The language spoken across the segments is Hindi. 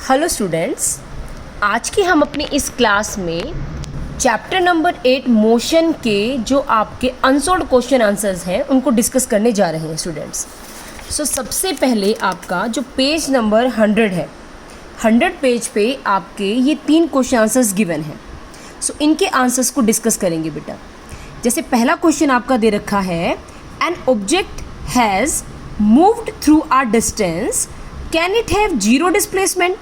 हेलो स्टूडेंट्स, आज की हम अपनी इस क्लास में चैप्टर नंबर 8 मोशन के जो आपके अनसॉल्व्ड क्वेश्चन आंसर्स हैं उनको डिस्कस करने जा रहे हैं स्टूडेंट्स। सबसे पहले आपका जो पेज नंबर 100 है, 100 पेज पे आपके ये 3 क्वेश्चन आंसर्स गिवन हैं। इनके आंसर्स को डिस्कस करेंगे बेटा। जैसे पहला क्वेश्चन आपका दे रखा है, an object has moved through a distance, can it have zero displacement?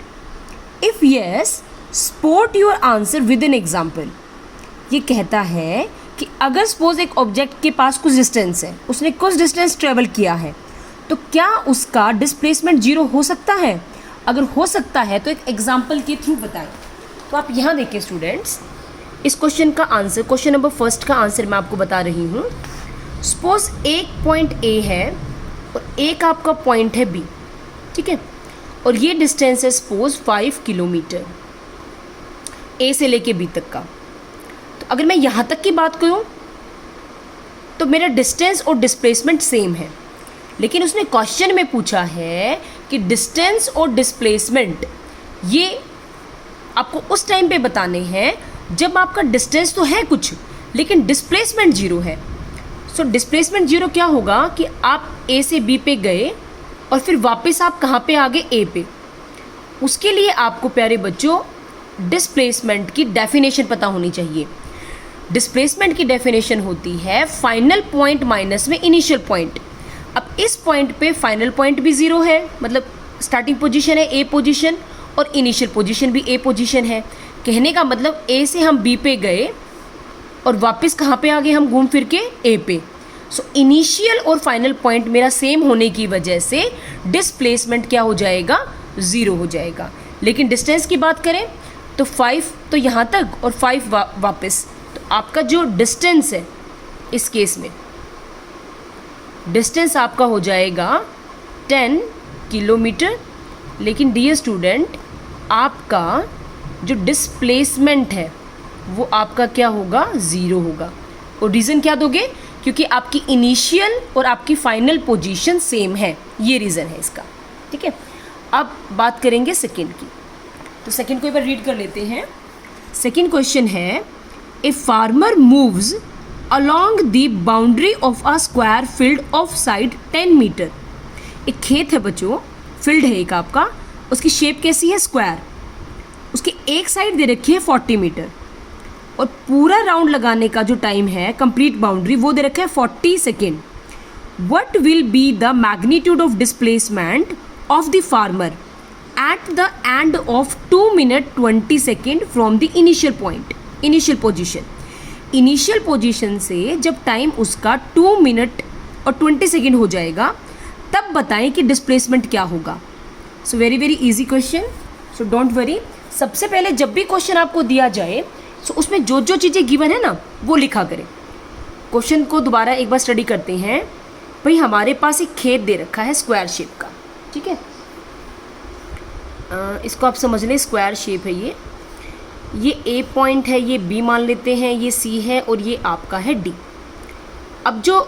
If yes, sport your answer with an example. ये कहता है कि अगर सपोज एक ऑब्जेक्ट के पास कुछ डिस्टेंस है, उसने कुछ डिस्टेंस ट्रेवल किया है, तो क्या उसका डिस्प्लेसमेंट जीरो हो सकता है? अगर हो सकता है तो एक एग्जाम्पल के थ्रू बताएं। तो आप यहाँ देखिए स्टूडेंट्स, इस क्वेश्चन का आंसर, क्वेश्चन नंबर फर्स्ट का आंसर मैं आपको बता रही हूँ। सपोज एक पॉइंट ए है और एक आपका पॉइंट है बी, ठीक है, और ये डिस्टेंस है सपोज 5 किलोमीटर ए से लेके बी तक का। तो अगर मैं यहाँ तक की बात करूँ तो मेरा डिस्टेंस और डिस्प्लेसमेंट सेम है, लेकिन उसने क्वेश्चन में पूछा है कि डिस्टेंस और डिस्प्लेसमेंट ये आपको उस टाइम पे बताने हैं जब आपका डिस्टेंस तो है कुछ लेकिन डिस्प्लेसमेंट जीरो है। डिस्प्लेसमेंट जीरो क्या होगा कि आप ए से बी पे गए और फिर वापस आप कहाँ पे आ गए? ए पे। उसके लिए आपको प्यारे बच्चों डिस्प्लेसमेंट की डेफिनेशन पता होनी चाहिए। डिस्प्लेसमेंट की डेफिनेशन होती है फाइनल पॉइंट माइनस में इनिशियल पॉइंट। अब इस पॉइंट पे फाइनल पॉइंट भी ज़ीरो है, मतलब स्टार्टिंग पोजीशन है ए पोजीशन और इनिशियल पोजीशन भी ए पोजीशन है। कहने का मतलब ए से हम बी पे गए और वापस कहाँ पे आ गए हम घूम फिर के? ए पे। इनिशियल और फाइनल पॉइंट मेरा सेम होने की वजह से डिस्प्लेसमेंट क्या हो जाएगा? ज़ीरो हो जाएगा। लेकिन डिस्टेंस की बात करें तो 5 तो यहाँ तक और 5 वापस, तो आपका जो डिस्टेंस है इस केस में डिस्टेंस आपका हो जाएगा 10 किलोमीटर। लेकिन डियर स्टूडेंट, आपका जो डिस्प्लेसमेंट है वो आपका क्या होगा? ज़ीरो होगा। और रीज़न क्या दोगे? क्योंकि आपकी इनिशियल और आपकी फाइनल पोजीशन सेम है, ये रीज़न है इसका, ठीक है। अब बात करेंगे सेकंड की, तो सेकंड को एक बार रीड कर लेते हैं। सेकंड क्वेश्चन है, a farmer moves along the boundary of a square field of side 10 metre. एक खेत है बच्चों, फील्ड है एक आपका, उसकी शेप कैसी है? स्क्वायर। उसकी एक साइड दे रखी है 40 मीटर और पूरा राउंड लगाने का जो टाइम है, कंप्लीट बाउंड्री, वो दे रखा है 40 second. What will be the magnitude of displacement of the farmer at the end of 2 minute 20 second from the initial point, initial position. Initial position से जब टाइम उसका 2 मिनट और 20 सेकेंड हो जाएगा तब बताएं कि डिस्प्लेसमेंट क्या होगा। Very very easy question, don't worry. सबसे पहले जब भी क्वेश्चन आपको दिया जाए उसमें जो जो चीज़ें गिवन है ना वो लिखा करें। क्वेश्चन को दोबारा एक बार स्टडी करते हैं। भाई हमारे पास एक खेत दे रखा है स्क्वायर शेप का, ठीक है, इसको आप समझ लें स्क्वायर शेप है ये ए पॉइंट है, ये बी मान लेते हैं, ये सी है और ये आपका है डी। अब जो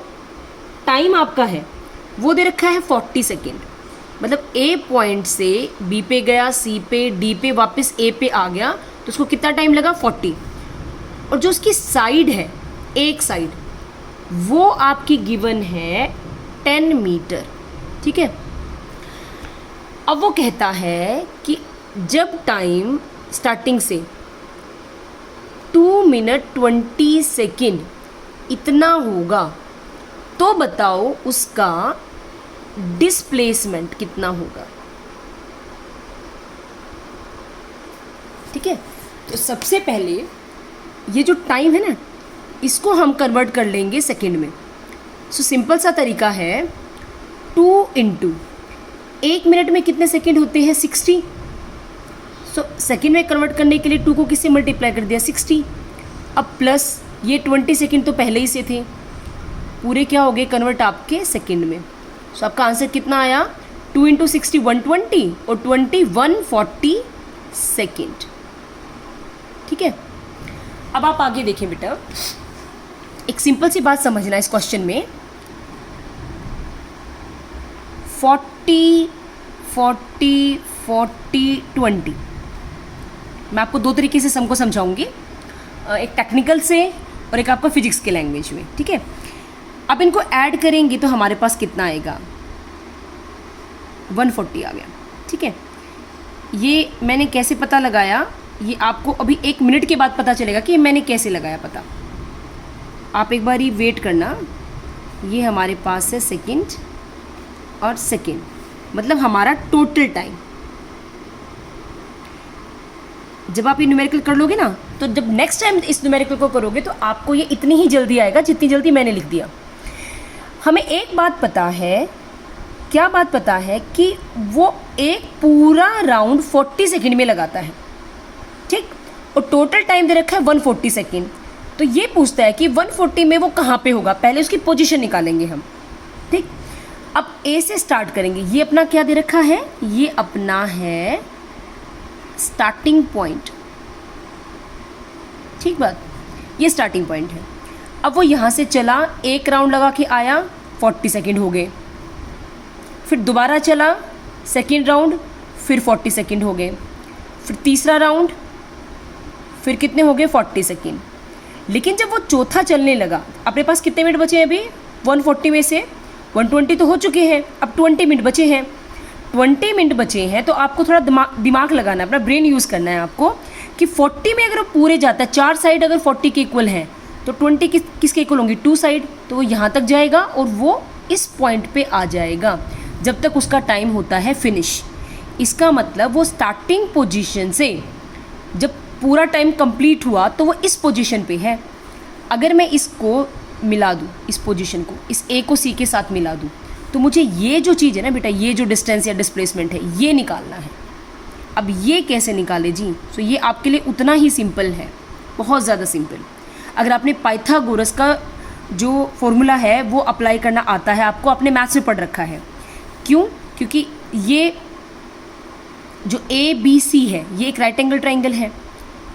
टाइम आपका है वो दे रखा है 40 सेकेंड, मतलब ए पॉइंट से बी पे गया, सी पे, डी पे, वापस ए पे आ गया, तो उसको कितना टाइम लगा? 40। और जो उसकी साइड है, एक साइड, वो आपकी गिवन है 10 मीटर, ठीक है। अब वो कहता है कि जब टाइम स्टार्टिंग से 2 मिनट 20 सेकेंड इतना होगा तो बताओ उसका डिस्प्लेसमेंट कितना होगा, ठीक है। तो सबसे पहले ये जो टाइम है ना इसको हम कन्वर्ट कर लेंगे सेकंड में। सिंपल सा तरीका है, 2 इंटू 1 मिनट में कितने सेकंड होते हैं? 60। सेकंड में कन्वर्ट करने के लिए 2 को किससे मल्टीप्लाई कर दिया? 60। अब प्लस ये 20 सेकंड तो पहले ही से थे, पूरे क्या हो गए कन्वर्ट आपके सेकंड में। आपका आंसर कितना आया? 2 इंटू 60 120 और 20 140 सेकेंड, ठीक है। अब आप आगे देखें बेटा, एक सिंपल सी बात समझना इस क्वेश्चन में। 40 40 40 20। मैं आपको दो तरीके से सम को समझाऊंगी, एक टेक्निकल से और एक आपका फिजिक्स के लैंग्वेज में, ठीक है। अब इनको ऐड करेंगे तो हमारे पास कितना आएगा, 140 आ गया, ठीक है। ये मैंने कैसे पता लगाया, ये आपको अभी 1 मिनट के बाद पता चलेगा कि मैंने कैसे लगाया पता। आप एक बार ही वेट करना। ये हमारे पास है सेकंड और सेकंड, मतलब हमारा टोटल टाइम। जब आप ये न्यूमेरिकल कर लोगे ना, तो जब नेक्स्ट टाइम इस न्यूमेरिकल को करोगे तो आपको ये इतनी ही जल्दी आएगा जितनी जल्दी मैंने लिख दिया। हमें एक बात पता है, क्या बात पता है, कि वो एक पूरा राउंड 40 सेकंड में लगाता है, ठीक। और टोटल टाइम दे रखा है 140 सेकंड। तो ये पूछता है कि 140 में वो कहाँ पे होगा, पहले उसकी पोजीशन निकालेंगे हम, ठीक। अब ए से स्टार्ट करेंगे। ये अपना क्या दे रखा है, ये अपना है स्टार्टिंग पॉइंट, ठीक बात, ये स्टार्टिंग पॉइंट है। अब वो यहाँ से चला, एक राउंड लगा के आया, 40 सेकंड हो गए। फिर दोबारा चला, सेकंड राउंड, फिर 40 सेकंड हो गए। फिर तीसरा राउंड, फिर कितने हो गए, 40 सेकंड। लेकिन जब वो चौथा चलने लगा, अपने पास कितने मिनट बचे हैं अभी, 140 में से 120 तो हो चुके हैं, अब 20 मिनट बचे हैं। 20 मिनट बचे हैं तो आपको थोड़ा दिमाग लगाना है, अपना ब्रेन यूज़ करना है आपको, कि 40 में अगर वो पूरे जाता है, 4 साइड अगर 40 के इक्वल हैं तो 20 किसके इक्वल होंगी, 2 साइड। तो वो यहाँ तक जाएगा और वो इस पॉइंट पे आ जाएगा जब तक उसका टाइम होता है फिनिश। इसका मतलब वो स्टार्टिंग पोजीशन से जब पूरा टाइम कंप्लीट हुआ तो वो इस पोजीशन पे है। अगर मैं इसको मिला दूँ, इस पोजीशन को, इस ए को सी के साथ मिला दूँ, तो मुझे ये जो चीज़ है ना बेटा, ये जो डिस्टेंस या डिस्प्लेसमेंट है, ये निकालना है। अब ये कैसे निकाले जी, तो ये आपके लिए उतना ही सिंपल है, बहुत ज़्यादा सिंपल। अगर आपने पाइथागोरस का जो फॉर्मूला है वो अप्लाई करना आता है, आपको अपने मैथ्स में पढ़ रखा है। क्यों? क्योंकि ये जो ए बी सी है, ये एक राइट एंगल ट्राइंगल है,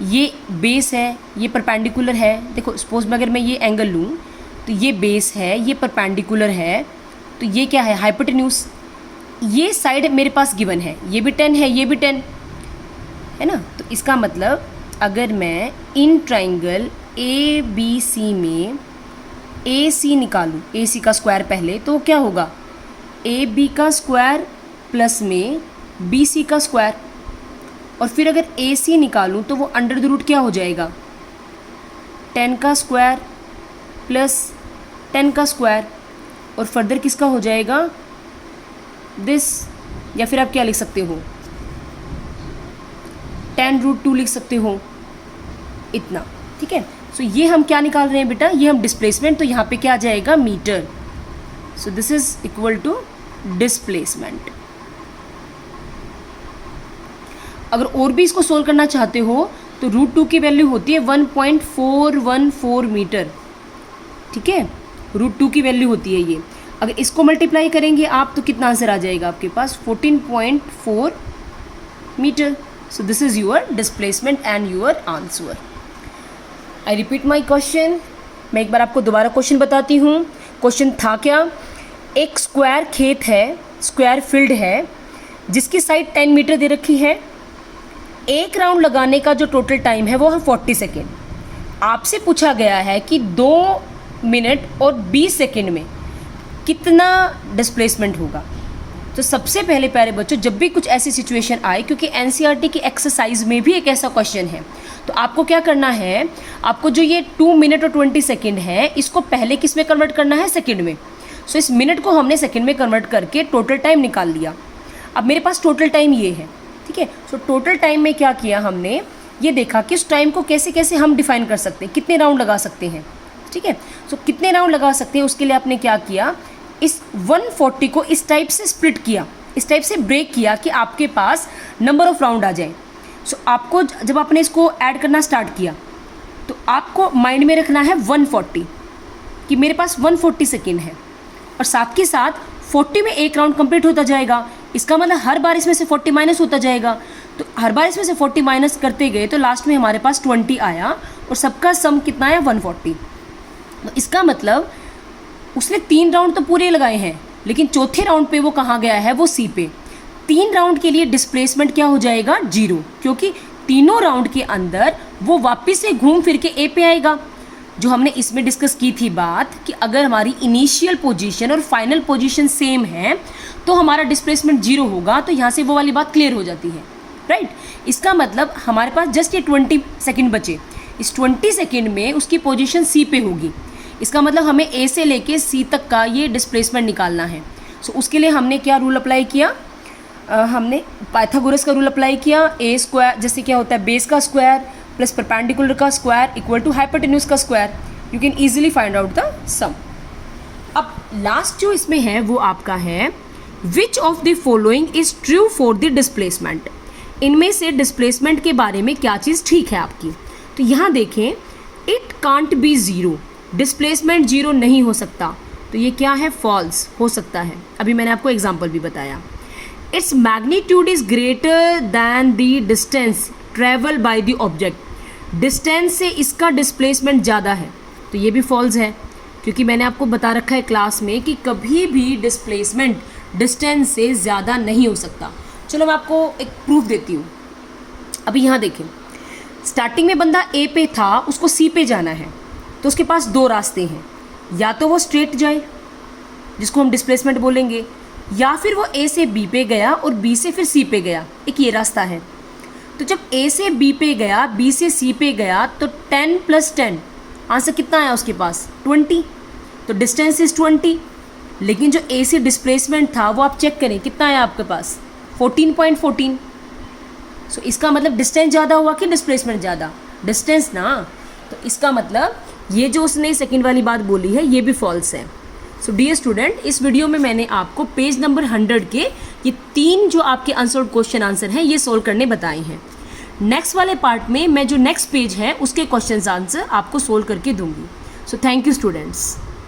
ये बेस है, ये परपेंडिकुलर है। देखो सपोज में अगर मैं ये एंगल लूँ तो ये बेस है, ये परपेंडिकुलर है, तो ये क्या है, हाइपोटेन्यूज। ये साइड मेरे पास गिवन है, ये भी 10 है, ये भी 10 है ना। तो इसका मतलब अगर मैं in triangle A B C में ए सी निकालूँ, ए सी का स्क्वायर पहले, तो क्या होगा, ए बी का स्क्वायर प्लस में बी सी का स्क्वायर। और फिर अगर ए सी निकालूँ तो वो अंडर द रूट क्या हो जाएगा, 10 का स्क्वायर प्लस 10 का स्क्वायर। और फर्दर किसका हो जाएगा, दिस, या फिर आप क्या लिख सकते हो, 10√2 लिख सकते हो, इतना, ठीक है। सो ये हम क्या निकाल रहे हैं बेटा, ये हम डिस्प्लेसमेंट, तो यहाँ पे क्या आ जाएगा, metre. So this is equal to displacement. अगर और भी इसको सोल्व करना चाहते हो तो √2 की वैल्यू होती है 1.414 मीटर, ठीक है, √2 की वैल्यू होती है ये। अगर इसको मल्टीप्लाई करेंगे आप तो कितना आंसर आ जाएगा आपके पास, 14.4 metre. So this is your displacement and your answer. I repeat my question. मैं एक बार आपको दोबारा क्वेश्चन बताती हूँ। क्वेश्चन था क्या, एक स्क्वायर खेत है, स्क्वायर फील्ड है, जिसकी साइड 10 मीटर दे रखी है। एक राउंड लगाने का जो टोटल टाइम है वो है 40 सेकेंड। आपसे पूछा गया है कि 2 मिनट और 20 सेकेंड में कितना डिस्प्लेसमेंट होगा। तो सबसे पहले प्यारे बच्चों, जब भी कुछ ऐसी सिचुएशन आए, क्योंकि एनसीईआरटी की एक्सरसाइज में भी एक ऐसा क्वेश्चन है, तो आपको क्या करना है, आपको जो ये 2 मिनट और 20 सेकेंड है, इसको पहले किस में कन्वर्ट करना है, सेकेंड में। सो इस मिनट को हमने सेकेंड में कन्वर्ट करके टोटल टाइम निकाल लिया। अब मेरे पास टोटल टाइम ये है, ठीक है। सो टोटल टाइम में क्या किया हमने, ये देखा कि उस टाइम को कैसे कैसे हम डिफाइन कर सकते हैं, कितने राउंड लगा सकते हैं, ठीक है। सो कितने राउंड लगा सकते हैं, उसके लिए आपने क्या किया, इस 140 को इस टाइप से स्प्लिट किया, इस टाइप से ब्रेक किया कि आपके पास नंबर ऑफ राउंड आ जाए। सो आपको जब आपने इसको ऐड करना स्टार्ट किया तो आपको माइंड में रखना है 140, कि मेरे पास 140 सेकेंड है, और साथ के साथ 40 में एक राउंड कंप्लीट होता जाएगा। इसका मतलब हर बार इसमें से 40 माइनस होता जाएगा। तो हर बार इसमें से 40 माइनस करते गए तो लास्ट में हमारे पास 20 आया, और सबका सम कितना आया, 140। तो इसका मतलब उसने 3 राउंड तो पूरे लगाए हैं, लेकिन चौथे राउंड पे वो कहाँ गया है, वो सी पे। 3 राउंड के लिए डिस्प्लेसमेंट क्या हो जाएगा, 0, क्योंकि तीनों राउंड के अंदर वो वापस से घूम फिर के ए पे आएगा। जो हमने इसमें डिस्कस की थी बात कि अगर हमारी इनिशियल पोजीशन और फाइनल पोजीशन सेम है तो हमारा डिस्प्लेसमेंट 0 होगा। तो यहाँ से वो वाली बात क्लियर हो जाती है, राइट। इसका मतलब हमारे पास जस्ट ये 20 सेकेंड बचे, इस 20 सेकेंड में उसकी पोजीशन सी पे होगी। इसका मतलब हमें ए से लेके सी तक का ये डिस्प्लेसमेंट निकालना है। सो उसके लिए हमने क्या रूल अप्लाई किया, हमने पाइथागोरस का रूल अप्लाई किया। ए स्क्वायर जैसे क्या होता है, बेस का स्क्वायर प्लस परपेंडिकुलर का स्क्वायर इक्वल टू हाइपोटेन्यूज का square. You can easily find out the sum. अब लास्ट जो इसमें है वो आपका है which of the following is true for the displacement. इनमें से डिस्प्लेसमेंट के बारे में क्या चीज़ ठीक है आपकी। तो यहाँ देखें, इट कांट बी 0, डिस्प्लेसमेंट 0 नहीं हो सकता। तो ये क्या है, फॉल्स हो सकता है। अभी मैंने आपको एग्जाम्पल भी बताया। Its magnitude is greater than the distance travel by the object. Distance से इसका डिस्प्लेसमेंट ज़्यादा है, तो ये भी फॉल्स है, क्योंकि मैंने आपको बता रखा है क्लास में कि कभी भी डिस्प्लेसमेंट डिस्टेंस से ज़्यादा नहीं हो सकता। चलो मैं आपको एक प्रूफ देती हूँ। अभी यहाँ देखें, स्टार्टिंग में बंदा ए पे था, उसको सी पे जाना है, तो उसके पास 2 रास्ते हैं। या तो वो स्ट्रेट जाए जिसको हम डिस्प्लेसमेंट बोलेंगे, या फिर वो ए से बी पे गया और बी से फिर सी पे गया, एक ये रास्ता है। तो जब ए से बी पे गया, बी से सी पे गया, तो 10 + 10 आंसर कितना आया उसके पास, 20। तो डिस्टेंस इज 20, लेकिन जो ए से डिस्प्लेसमेंट था वो आप चेक करें कितना आया आपके पास, 14.14। सो इसका मतलब डिस्टेंस ज़्यादा हुआ कि डिस्प्लेसमेंट ज़्यादा, डिस्टेंस ना। तो इसका मतलब ये जो उसने सेकंड वाली बात बोली है ये भी फॉल्स है। सो डियर स्टूडेंट, इस वीडियो में मैंने आपको पेज नंबर 100 के ये 3 जो आपके अनसॉल्व्ड क्वेश्चन आंसर हैं ये सोल्व करने बताए हैं। नेक्स्ट वाले पार्ट में मैं जो नेक्स्ट पेज है उसके क्वेश्चन आंसर आपको सोल्व करके दूंगी। So thank you students.